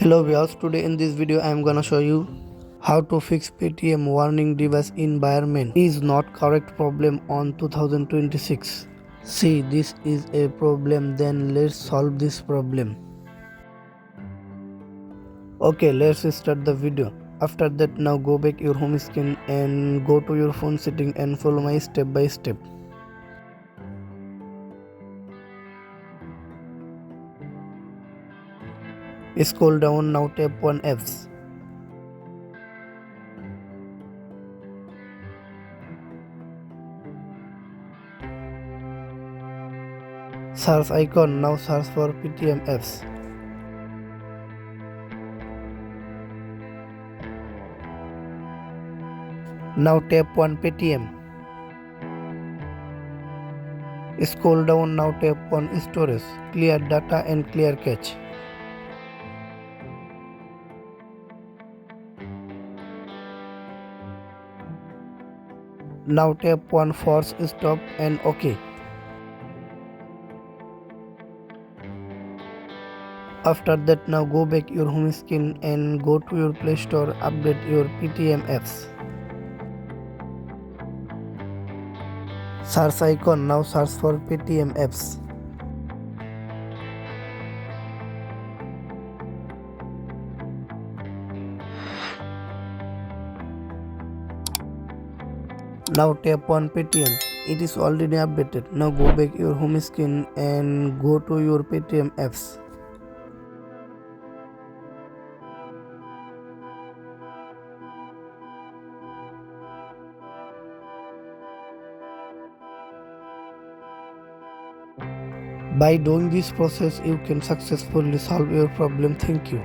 Hello viewers, today in this video I am gonna show you how to fix Paytm warning device environment is not correct problem on 2026. See, this is a problem, then let's solve this problem. Okay, let's start the video. After that, now go back your home screen and go to your phone setting and follow my step by step. Scroll down, now tap on apps. Search icon, now search for Paytm apps. Now tap on Paytm. Scroll down, now tap on storage, clear data and clear cache. Now tap on force stop and OK. After that, now go back your home screen and go to your Play Store, update your Paytm apps. Search icon, now search for Paytm apps. Now tap on Paytm. It is already updated. Now go back your home screen and go to your Paytm apps. By doing this process, you can successfully solve your problem. Thank you.